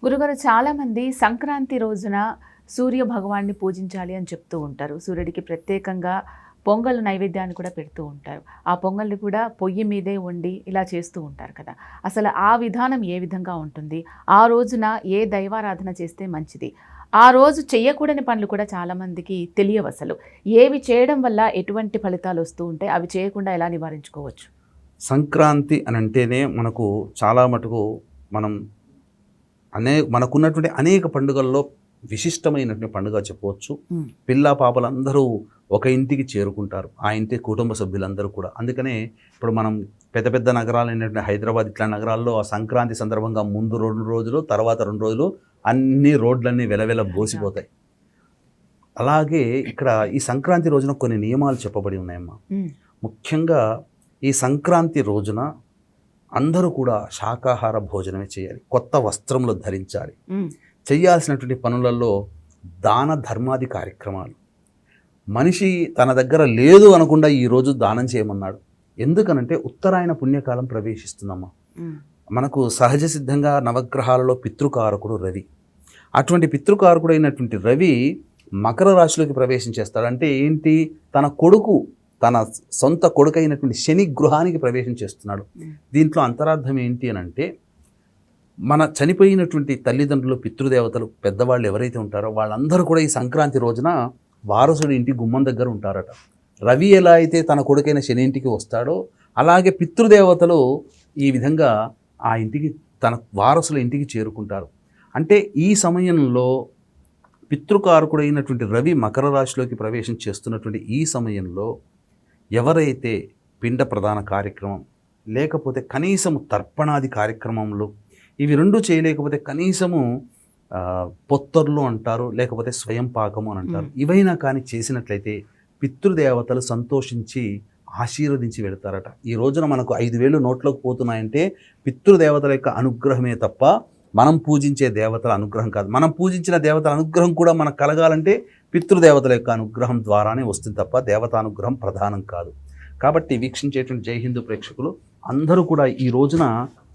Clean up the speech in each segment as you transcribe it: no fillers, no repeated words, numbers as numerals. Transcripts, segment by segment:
గురుగారు చాలామంది సంక్రాంతి రోజున సూర్య భగవాన్ని పూజించాలి అని చెప్తూ ఉంటారు. సూర్యుడికి ప్రత్యేకంగా పొంగల్ నైవేద్యాన్ని కూడా పెడుతూ ఉంటారు. ఆ పొంగల్ని కూడా పొయ్యి మీదే వండి ఇలా చేస్తూ ఉంటారు కదా! అసలు ఆ విధానం ఏ విధంగా ఉంటుంది? ఆ రోజున ఏ దైవారాధన చేస్తే మంచిది? ఆ రోజు చెయ్యకూడని పనులు కూడా చాలామందికి తెలియవసలు. ఏవి చేయడం వల్ల ఎటువంటి ఫలితాలు వస్తూ ఉంటాయి? అవి చేయకుండా ఎలా నివారించుకోవచ్చు? సంక్రాంతి అని అంటేనే మనకు చాలా మటుకు మనం మనకున్నటువంటి అనేక పండుగల్లో విశిష్టమైనటువంటి పండుగ చెప్పవచ్చు. పిల్ల పాపలందరూ ఒక ఇంటికి చేరుకుంటారు. ఆ ఇంటి కుటుంబ సభ్యులందరూ కూడా. అందుకనే ఇప్పుడు మనం పెద్ద పెద్ద నగరాలైనటువంటి హైదరాబాద్ ఇట్లాంటి నగరాల్లో ఆ సంక్రాంతి సందర్భంగా ముందు 2 రోజులు, తర్వాత 2 రోజులు అన్ని రోడ్లన్నీ వెలవెల బోసిపోతాయి. అలాగే ఇక్కడ ఈ సంక్రాంతి రోజున కొన్ని నియమాలు చెప్పబడి ఉన్నాయమ్మా. ముఖ్యంగా ఈ సంక్రాంతి రోజున అందరూ కూడా శాకాహార భోజనమే చేయాలి. కొత్త వస్త్రములు ధరించాలి. చేయాల్సినటువంటి పనులలో దాన ధర్మాది కార్యక్రమాలు. మనిషి తన దగ్గర లేదు అనకుండా ఈరోజు దానం చేయమన్నాడు. ఎందుకనంటే ఉత్తరాయణ పుణ్యకాలం ప్రవేశిస్తుందమ్మా. మనకు సహజ సిద్ధంగా నవగ్రహాలలో పితృకారకుడు రవి. అటువంటి పితృకారకుడు అయినటువంటి రవి మకర రాశిలోకి ప్రవేశం చేస్తాడు. అంటే ఏంటి? తన సొంత కొడుకైనటువంటి శని గృహానికి ప్రవేశం చేస్తున్నాడు. దీంట్లో అంతరార్థం ఏంటి అని అంటే, మన చనిపోయినటువంటి తల్లిదండ్రులు, పితృదేవతలు, పెద్దవాళ్ళు ఎవరైతే ఉంటారో వాళ్ళందరూ కూడా ఈ సంక్రాంతి రోజున వారసుడి ఇంటి గుమ్మం దగ్గర ఉంటారట. రవి ఎలా అయితే తన కొడుకైన శని ఇంటికి వస్తాడో అలాగే పితృదేవతలు ఈ విధంగా ఆ ఇంటికి తన వారసుల ఇంటికి చేరుకుంటారు. అంటే ఈ సమయంలో పితృకారకుడైనటువంటి రవి మకర రాశిలోకి ప్రవేశం చేస్తున్నటువంటి ఈ సమయంలో ఎవరైతే పిండ ప్రదాన కార్యక్రమం లేకపోతే కనీసము తర్పణాది కార్యక్రమంలో ఇవి రెండు చేయలేకపోతే కనీసము పొత్తర్లు అంటారు, లేకపోతే స్వయం పాకము అని అంటారు, ఇవైనా కానీ చేసినట్లయితే పితృదేవతలు సంతోషించి ఆశీర్వదించి వెళతారట. ఈ రోజున మనకు 5,000 నోట్లోకి పోతున్నాయంటే పితృదేవతల యొక్క అనుగ్రహమే తప్ప మనం పూజించే దేవతల అనుగ్రహం కాదు. మనం పూజించిన దేవతల అనుగ్రహం కూడా మనకు కలగాలంటే పితృదేవతల యొక్క అనుగ్రహం ద్వారానే వస్తుంది తప్ప దేవతానుగ్రహం ప్రధానం కాదు. కాబట్టి వీక్షించేటువంటి జై హిందూ ప్రేక్షకులు అందరూ కూడా ఈ రోజున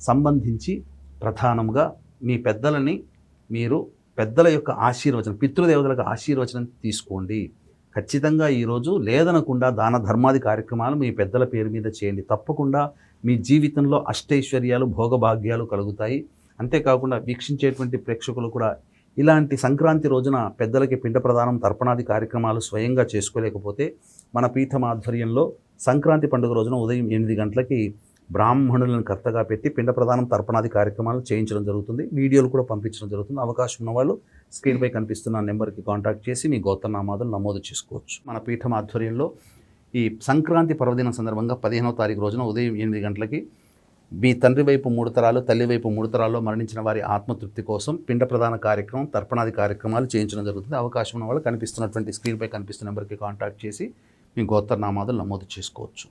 సంబంధించి ప్రధానంగా మీ పెద్దలని మీరు పెద్దల యొక్క ఆశీర్వచనం, పితృదేవతలకు ఆశీర్వచనం తీసుకోండి. ఖచ్చితంగా ఈరోజు లేదనకుండా దాన ధర్మాది కార్యక్రమాలు మీ పెద్దల పేరు మీద చేయండి. తప్పకుండా మీ జీవితంలో అష్టైశ్వర్యాలు, భోగభాగ్యాలు కలుగుతాయి. అంతేకాకుండా వీక్షించేటువంటి ప్రేక్షకులు కూడా ఇలాంటి సంక్రాంతి రోజున పెద్దలకి పిండ ప్రదానం, తర్పణాది కార్యక్రమాలు స్వయంగా చేసుకోలేకపోతే మన పీఠం ఆధ్వర్యంలో సంక్రాంతి పండుగ రోజున ఉదయం 8 గంటలకి బ్రాహ్మణులను కర్తగా పెట్టి పిండ ప్రదానం, తర్పణాది కార్యక్రమాలు చేయించడం జరుగుతుంది. వీడియోలు కూడా పంపించడం జరుగుతుంది. అవకాశం ఉన్నవాళ్ళు స్క్రీన్పై కనిపిస్తున్న నెంబర్కి కాంటాక్ట్ చేసి మీ గోత్రనామాదులు నమోదు చేసుకోవచ్చు. మన పీఠం ఆధ్వర్యంలో ఈ సంక్రాంతి పర్వదినం సందర్భంగా 15వ తారీఖు రోజున ఉదయం 8 గంటలకి మీ తండ్రి వైపు 3 తరాలు, తల్లి వైపు 3 తరాల్లో మరణించిన వారి ఆత్మతృప్తి కోసం పిండ ప్రదాన కార్యక్రమం, తర్పణాది కార్యక్రమాలు చేయించడం జరుగుతుంది. అవకాశం ఉన్న వాళ్ళు కనిపిస్తున్నటువంటి స్క్రీన్పై కనిపిస్తున్న నెంబర్కి కాంటాక్ట్ చేసి మీ గోత్రనామాదులు నమోదు చేసుకోవచ్చు.